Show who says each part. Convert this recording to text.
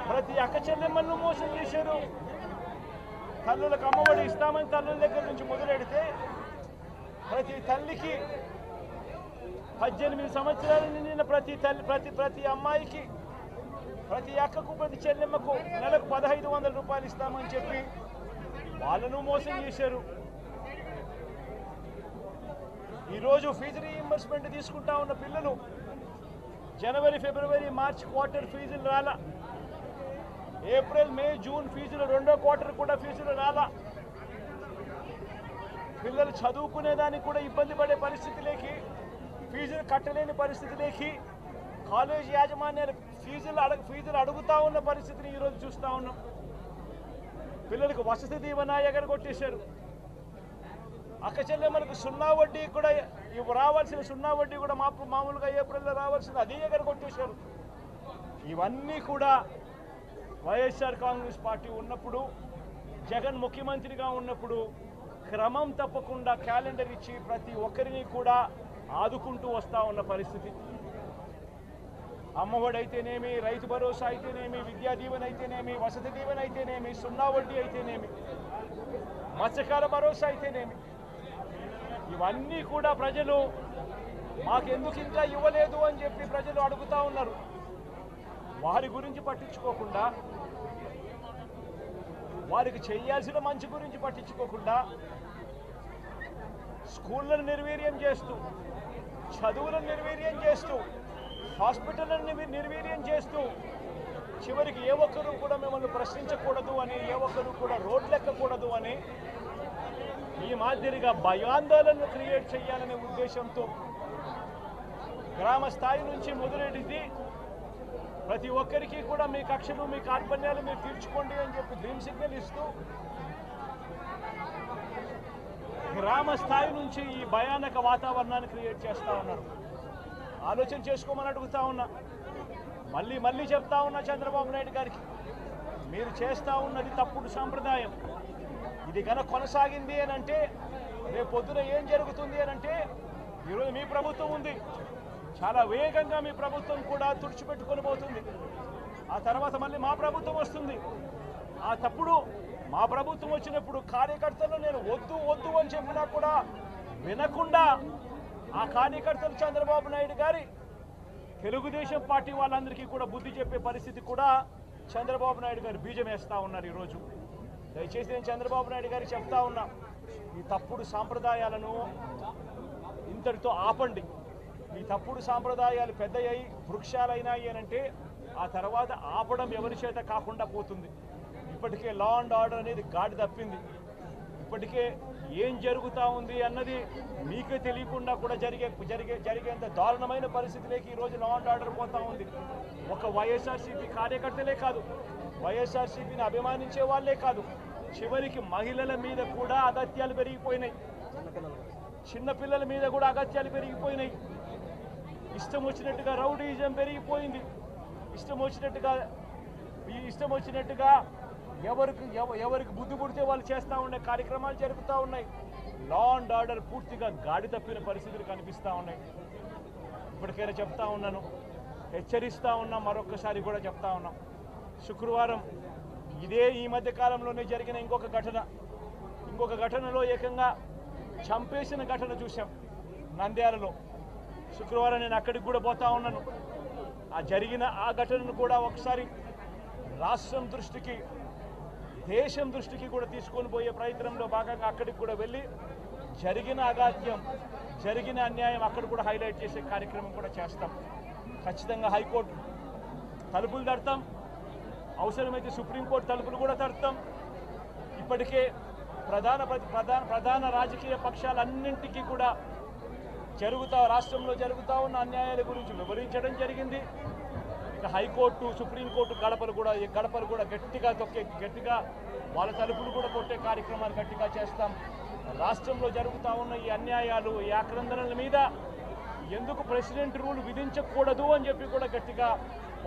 Speaker 1: ప్రతి అక్క చెల్లెమ్మలను మోసం చేశారు. తల్లులకు అమ్మఒడి ఇస్తామని తల్లుల దగ్గర నుంచి మొదలెడితే ప్రతి తల్లికి 18 సంవత్సరాలు నిండిన ప్రతి అమ్మాయికి, ప్రతి అక్కకు, ప్రతి చెల్లెమ్మకు నెలకు 1500 రూపాయలు ఇస్తామని చెప్పి వాళ్ళను మోసం చేశారు. ఈరోజు ఫీజు రీయింబర్స్మెంట్ తీసుకుంటా ఉన్న పిల్లలు జనవరి, ఫిబ్రవరి, మార్చి క్వార్టర్ ఫీజులు రాలా. ఏప్రిల్, మే, జూన్ ఫీజులు రెండో క్వార్టర్ కూడా ఫీజులు రాలా. పిల్లలు చదువుకునేదానికి కూడా ఇబ్బంది పడే పరిస్థితిలోకి, ఫీజులు కట్టలేని పరిస్థితిలోకి కాలేజ్ యాజమాన్యాలు ఫీజులు అడుగుతా ఉన్న పరిస్థితిని ఈరోజు చూస్తూ ఉన్నాం. పిల్లలకు వసతి దీవెన ఎగరగొట్టేశారు. అక్క చెల్లెమ్మలకు సున్నా వడ్డీ కూడా రావాల్సిన సున్నా వడ్డీ కూడా మామూలుగా ఏప్రిల్లో రావాల్సింది అది ఎగరగొట్టేశారు. ఇవన్నీ కూడా వైఎస్ఆర్ కాంగ్రెస్ పార్టీ ఉన్నప్పుడు, జగన్ ముఖ్యమంత్రిగా ఉన్నప్పుడు క్రమం తప్పకుండా క్యాలెండర్ ఇచ్చి ప్రతి ఒక్కరిని కూడా ఆదుకుంటూ వస్తూ ఉన్న పరిస్థితి. అమ్మఒడి అయితేనేమి, రైతు భరోసా అయితేనేమి, విద్యా దీవెన అయితేనేమి, వసతి దీవెన అయితేనేమి, సున్నా వడ్డీ అయితేనేమి, మత్స్యకార భరోసా అయితేనేమి, ఇవన్నీ కూడా ప్రజలు మాకెందుకు ఇంకా ఇవ్వలేదు అని చెప్పి ప్రజలు అడుగుతూ ఉన్నారు. వారి గురించి పట్టించుకోకుండా, వారికి చేయాల్సిన మంచి గురించి పట్టించుకోకుండా స్కూళ్ళను నిర్వీర్యం చేస్తూ, చదువులను నిర్వీర్యం చేస్తూ, హాస్పిటళ్లను నిర్వీర్యం చేస్తూ, చివరికి ఏ ఒక్కరూ కూడా మిమ్మల్ని ప్రశ్నించకూడదు అని, ఏ ఒక్కరూ కూడా రోడ్లెక్కకూడదు అని ఈ మాదిరిగా భయాందోళనను క్రియేట్ చేయాలనే ఉద్దేశంతో గ్రామ స్థాయి నుంచి మొదలెడితే ప్రతి ఒక్కరికి కూడా మీ కక్షలు, మీ కార్పణ్యాలు మీరు తీర్చుకోండి అని చెప్పి గ్రీన్ సిగ్నల్ ఇస్తూ గ్రామ స్థాయి నుంచి ఈ భయానక వాతావరణాన్ని క్రియేట్ చేస్తూ ఉన్నారు. ఆలోచన చేసుకోమని అడుగుతా ఉన్నా. మళ్ళీ చెప్తా ఉన్నా చంద్రబాబు నాయుడు గారికి, మీరు చేస్తూ ఉన్నది తప్పుడు సాంప్రదాయం. ఇది కనుక కొనసాగింది అని అంటే రేపు పొద్దున ఏం జరుగుతుంది అని అంటే, ఈరోజు మీ ప్రభుత్వం ఉంది, చాలా వేగంగా మీ ప్రభుత్వం కూడా తుడిచిపెట్టుకొని పోతుంది. ఆ తర్వాత మళ్ళీ మా ప్రభుత్వం వస్తుంది. ఆ తప్పుడు మా ప్రభుత్వం వచ్చినప్పుడు కార్యకర్తలు నేను వద్దు అని చెప్పినా కూడా వినకుండా ఆ కార్యకర్తలు చంద్రబాబు నాయుడు గారి తెలుగుదేశం పార్టీ వాళ్ళందరికీ కూడా బుద్ధి చెప్పే పరిస్థితి కూడా చంద్రబాబు నాయుడు గారు బీజం వేస్తూ ఉన్నారు. ఈరోజు దయచేసి నేను చంద్రబాబు నాయుడు గారికి చెప్తా ఉన్నా, ఈ తప్పుడు సాంప్రదాయాలను ఇంతటితో ఆపండి. ఈ తప్పుడు సాంప్రదాయాలు పెద్దయ్యాయి, వృక్షాలైనాయి అనంటే ఆ తర్వాత ఆపడం ఎవరి చేత కాకుండా పోతుంది. ఇప్పటికే లా అండ్ ఆర్డర్ అనేది గాడి తప్పింది. ఇప్పటికే ఏం జరుగుతూ ఉంది అన్నది మీకే తెలియకుండా కూడా జరిగేంత దారుణమైన పరిస్థితిలోకి ఈరోజు లా అండ్ ఆర్డర్ పోతూ ఉంది. ఒక వైఎస్ఆర్సీపీ కార్యకర్తలే కాదు, వైఎస్ఆర్సీపీని అభిమానించే వాళ్ళే కాదు, చివరికి మహిళల మీద కూడా అగత్యాలు పెరిగిపోయినాయి, చిన్నపిల్లల మీద కూడా అగత్యాలు పెరిగిపోయినాయి. ఇష్టం వచ్చినట్టుగా రౌడీజం పెరిగిపోయింది. ఇష్టం వచ్చినట్టుగా ఎవరికి బుద్ధి పుడితే వాళ్ళు చేస్తూ ఉండే కార్యక్రమాలు జరుగుతూ ఉన్నాయి. లా అండ్ ఆర్డర్ పూర్తిగా గాడి తప్పిన పరిస్థితులు కనిపిస్తూ ఉన్నాయి. ఇప్పటికైనా చెప్తా ఉన్నాను, హెచ్చరిస్తూ ఉన్నాం, మరొకసారి కూడా చెప్తా ఉన్నాం. శుక్రవారం ఈ మధ్య కాలంలోనే జరిగిన ఇంకొక ఘటనలో ఏకంగా చంపేసిన ఘటన చూసాం నంద్యాలలో. శుక్రవారం నేను అక్కడికి కూడా పోతా ఉన్నాను. ఆ ఘటనను కూడా ఒకసారి రాష్ట్రం దృష్టికి, దేశం దృష్టికి కూడా తీసుకొని పోయే ప్రయత్నంలో భాగంగా అక్కడికి కూడా వెళ్ళి జరిగిన అగాత్యం, జరిగిన అన్యాయం అక్కడ కూడా హైలైట్ చేసే కార్యక్రమం కూడా చేస్తాం. ఖచ్చితంగా హైకోర్టు తలుపులు తడతాం, అవసరమైతే సుప్రీంకోర్టు తలుపులు కూడా తడతాం. ఇప్పటికే ప్రధాన రాజకీయ పక్షాలన్నింటికీ కూడా రాష్ట్రంలో జరుగుతూ ఉన్న అన్యాయాల గురించి వివరించడం జరిగింది. ఇక హైకోర్టు, సుప్రీంకోర్టు గడపలు కూడా గట్టిగా వాళ్ళ తలుపులు కూడా కొట్టే కార్యక్రమాలు గట్టిగా చేస్తాం. రాష్ట్రంలో జరుగుతూ ఉన్న ఈ అన్యాయాలు, ఈ ఆక్రందనల మీద ఎందుకు ప్రెసిడెంట్ రూల్ విధించకూడదు అని చెప్పి కూడా గట్టిగా